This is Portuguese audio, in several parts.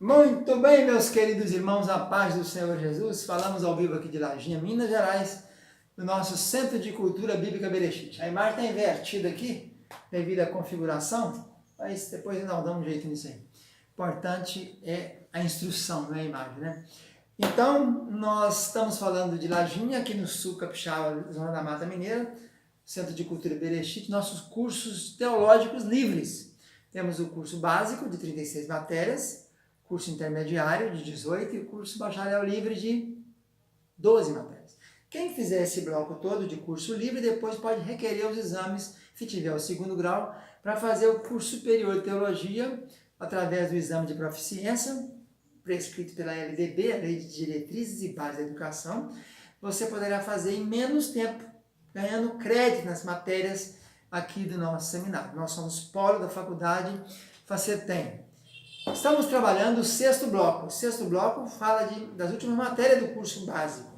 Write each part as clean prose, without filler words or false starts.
Muito bem, meus queridos irmãos, a paz do Senhor Jesus. Falamos ao vivo aqui de Lajinha, Minas Gerais, no nosso Centro de Cultura Bíblica Berechit. A imagem está invertida aqui, devido à configuração, mas depois nós damos um jeito nisso aí. Importante é a instrução, não é a imagem, né? Então, nós estamos falando de Lajinha, aqui no sul capixaba, zona da Mata Mineira, Centro de Cultura Berechit, nossos cursos teológicos livres. Temos o curso básico, de 36 matérias, curso intermediário de 18 e o curso bacharel livre de 12 matérias. Quem fizer esse bloco todo de curso livre, depois pode requerer os exames, se tiver o segundo grau, para fazer o curso superior de teologia, através do exame de proficiência, prescrito pela LDB, a Lei de Diretrizes e Bases da Educação. Você poderá fazer em menos tempo, ganhando crédito nas matérias aqui do nosso seminário. Nós somos polo da faculdade Facetem. Estamos trabalhando o sexto bloco. O sexto bloco fala das últimas matérias do curso básico.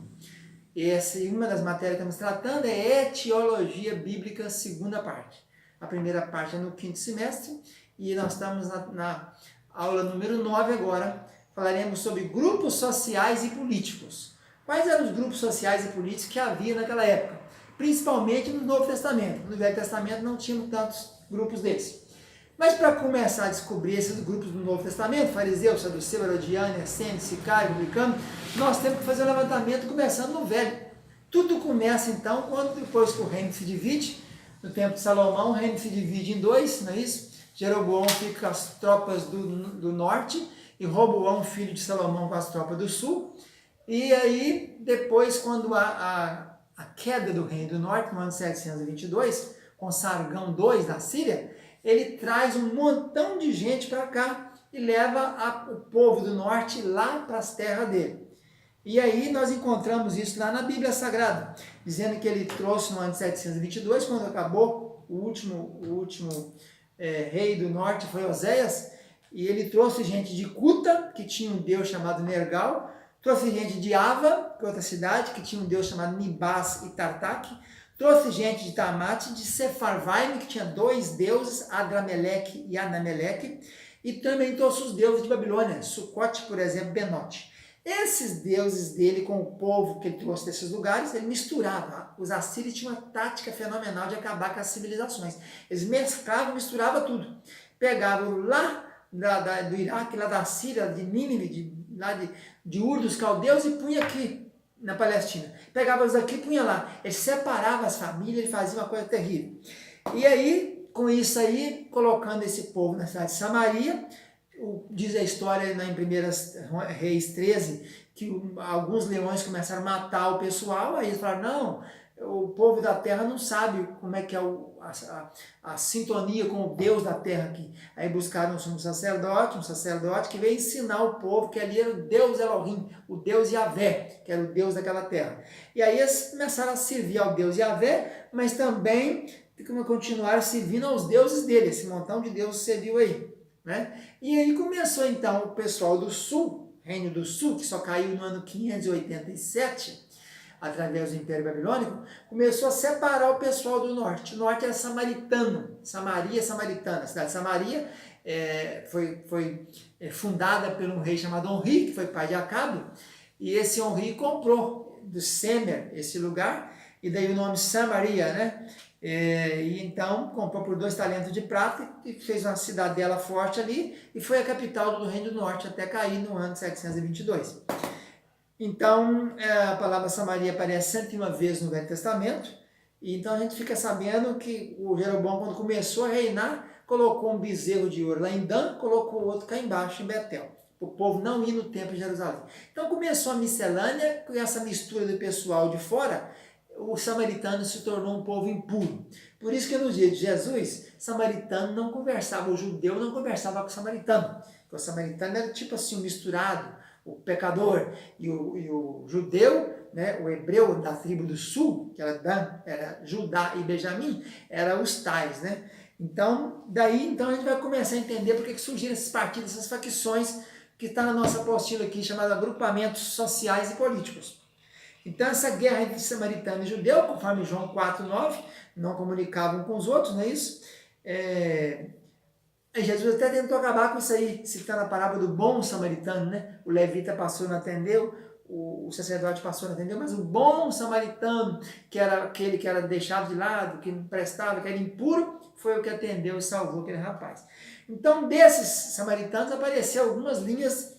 Uma das matérias que estamos tratando é Etiologia Bíblica, segunda parte. A primeira parte é no quinto semestre e nós estamos na aula número 9 agora. Falaremos sobre grupos sociais e políticos. Quais eram os grupos sociais e políticos que havia naquela época? Principalmente no Novo Testamento. No Velho Testamento não tínhamos tantos grupos desses. Mas para começar a descobrir esses grupos do Novo Testamento, fariseu, saduceu, herodiano, essênio, sicário, publicano, nós temos que fazer um levantamento começando no Velho. Tudo começa então quando depois que o reino se divide, no tempo de Salomão, o reino se divide em dois, não é isso? Jeroboão fica com as tropas do norte e Roboão, filho de Salomão, com as tropas do sul. E aí, depois, quando a queda do reino do norte, no ano 722, com Sargão II da Síria, ele traz um montão de gente para cá e leva o povo do norte lá para as terras dele. E aí nós encontramos isso lá na Bíblia Sagrada, dizendo que ele trouxe no ano 722, quando acabou o último rei do norte, foi Oséias, e ele trouxe gente de Cuta, que tinha um deus chamado Nergal, trouxe gente de Ava, que é outra cidade, que tinha um deus chamado Nibás e Tartak, trouxe gente de Tamate, de Sefarvaim, que tinha dois deuses, Adrameleque e Anameleque, e também trouxe os deuses de Babilônia, Sucote, por exemplo, Benote. Esses deuses dele, com o povo que ele trouxe desses lugares, ele misturava. Os assírios tinham uma tática fenomenal de acabar com as civilizações. Eles mesclavam, misturavam tudo. Pegavam lá do Iraque, lá da Síria, de Nínive, de Ur dos Caldeus, e punha aqui na Palestina. Pegava os aqui e punha lá. Ele separava as famílias, ele fazia uma coisa terrível. E aí, com isso aí, colocando esse povo na cidade de Samaria, diz a história em 1 Reis 13, que alguns leões começaram a matar o pessoal, aí eles falaram, não, o povo da terra não sabe como é que é a sintonia com o Deus da terra aqui. Aí buscaram um sacerdote que veio ensinar o povo que ali era o Deus Elohim, o Deus Yahvé, que era o Deus daquela terra. E aí eles começaram a servir ao Deus Yahvé, mas também continuaram servindo aos deuses dele, esse montão de deuses serviu aí, né? E aí começou então o pessoal do sul, Reino do Sul, que só caiu no ano 587, através do Império Babilônico, começou a separar o pessoal do norte. O norte era samaritano, samaritana. A cidade de Samaria foi fundada por um rei chamado Onri, que foi pai de Acabe, e esse Onri comprou do Semer esse lugar, e daí o nome Samaria, né? E então comprou por 2 talentos de prata e fez uma cidadela forte ali, e foi a capital do Reino do Norte até cair no ano 722. Então, a palavra Samaria aparece 101 vezes no Velho Testamento, e então a gente fica sabendo que o Jeroboão, quando começou a reinar, colocou um bezerro de ouro lá em Dan, colocou o outro cá embaixo, em Betel, para o povo não ir no templo de Jerusalém. Então começou a miscelânea, com essa mistura do pessoal de fora, o samaritano se tornou um povo impuro. Por isso que nos dias de Jesus, samaritano não conversava, o judeu não conversava com o samaritano, porque o samaritano era tipo assim, um misturado, o pecador e o judeu, né, o hebreu da tribo do sul, que era Judá e Benjamim, eram os tais, né? Então, daí a gente vai começar a entender por que surgiram esses partidos, essas facções, que está na nossa apostila aqui, chamada Agrupamentos Sociais e Políticos. Então, essa guerra entre samaritano e judeu, conforme João 4,9, não comunicavam com os outros, não é isso? E Jesus até tentou acabar com isso aí, citando a parábola do bom samaritano, né? O levita passou, não atendeu, o sacerdote passou, não atendeu, mas o bom samaritano, que era aquele que era deixado de lado, que não prestava, que era impuro, foi o que atendeu e salvou aquele rapaz. Então, desses samaritanos, apareceram algumas linhas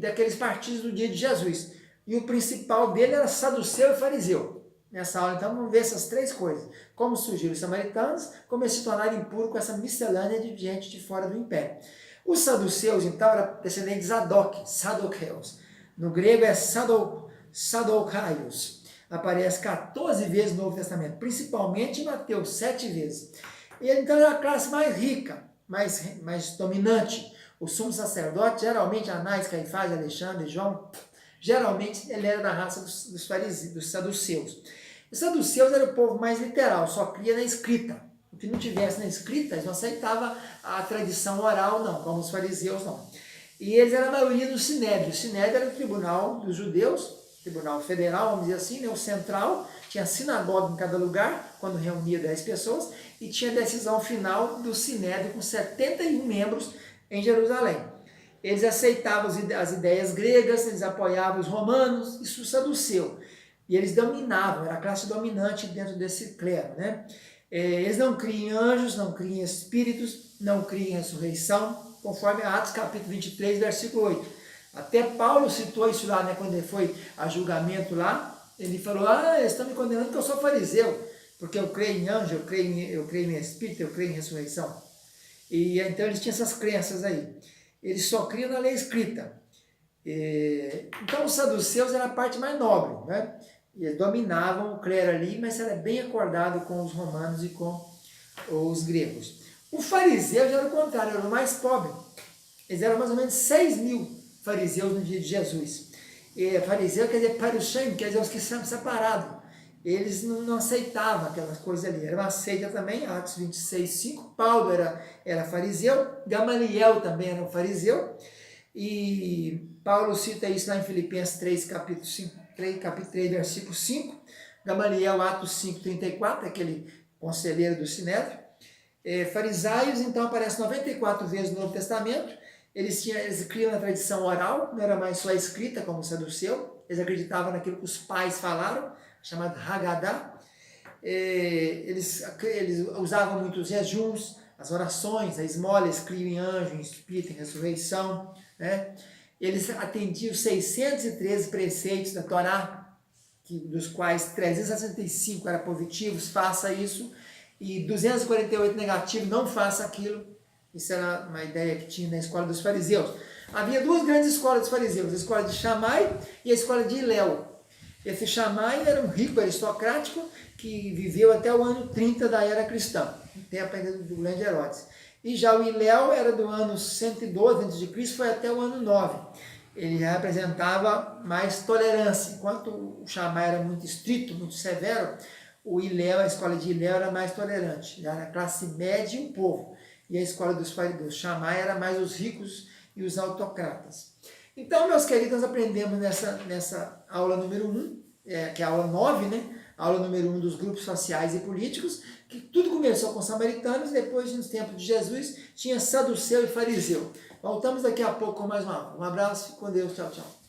daqueles partidos do dia de Jesus. E o principal dele era saduceu e fariseu. Nessa aula, então, vamos ver essas três coisas. Como surgiram os samaritanos, como eles se tornaram impuros com essa miscelânea de gente de fora do império. Os saduceus, então, eram descendentes de Zadok, Saduceus. No grego é Sadokaios. Aparece 14 vezes no Novo Testamento, principalmente em Mateus, 7 vezes. E ele, então, era a classe mais rica, mais dominante. O sumo sacerdote, geralmente Anás, Caifás, Alexandre, João, geralmente ele era da raça dos fariseus, dos saduceus. Os saduceus era o povo mais literal, só cria na escrita. O que não tivesse na escrita, eles não aceitavam a tradição oral, não, como os fariseus, não. E eles eram a maioria do Sinédrio. O Sinédrio era o tribunal dos judeus, tribunal federal, vamos dizer assim, né, o central, tinha sinagoga em cada lugar, quando reunia 10 pessoas, e tinha a decisão final do Sinédrio com 71 membros em Jerusalém. Eles aceitavam as ideias gregas, eles apoiavam os romanos, isso saduceu. E eles dominavam, era a classe dominante dentro desse clero, né? Eles não criam em anjos, não criam em espíritos, não criam em ressurreição, conforme Atos capítulo 23, versículo 8. Até Paulo citou isso lá, né, quando ele foi a julgamento lá, ele falou, eles estão me condenando porque eu sou fariseu, porque eu creio em anjo, eu creio em espírito, eu creio em ressurreição. E então eles tinham essas crenças aí. Eles só criam na lei escrita. Então os saduceus era a parte mais nobre, né? Eles dominavam o clero ali, mas era bem acordado com os romanos e com os gregos. O fariseu já era o contrário, era o mais pobre. Eles eram mais ou menos 6 mil fariseus no dia de Jesus. Fariseu quer dizer parushim, quer dizer os que são separados. Eles não aceitavam aquelas coisas ali. Era uma seita também, Atos 26, 5. Paulo era fariseu, Gamaliel também era um fariseu. E Paulo cita isso lá em Filipenses 3, capítulo 3, versículo 5. Gamaliel, Atos 5, 34, aquele conselheiro do Sinédrio. Farisáios, então, aparece 94 vezes no Novo Testamento. Eles criam na tradição oral, não era mais só a escrita, como o saduceu. Eles acreditavam naquilo que os pais falaram, chamado Haggadah. Eles usavam muito os jejuns, as orações, a esmola, eles criam em anjo, em espírito, em ressurreição, né? Eles atendiam 613 preceitos da Torá, dos quais 365 eram positivos, faça isso, e 248 negativos, não faça aquilo. Isso era uma ideia que tinha na escola dos fariseus. Havia duas grandes escolas dos fariseus, a escola de Shammai e a escola de Hilel. Esse Shammai era um rico aristocrático que viveu até o ano 30 da era cristã, no tempo ainda do grande Herodes. E já o Hilel era do ano 112 a.C., foi até o ano 9. Ele representava mais tolerância. Enquanto o Shammai era muito estrito, muito severo, o Hilel, a escola de Hilel era mais tolerante. Era a classe média e o povo. E a escola dos Shammai era mais os ricos e os autocratas. Então, meus queridos, nós aprendemos nessa aula número 1, que é a aula 9, né? A aula número 1 dos grupos sociais e políticos, que tudo começou com samaritanos, depois, nos tempos de Jesus, tinha saduceu e fariseu. Voltamos daqui a pouco com mais uma aula. Um abraço, fique com Deus, tchau, tchau.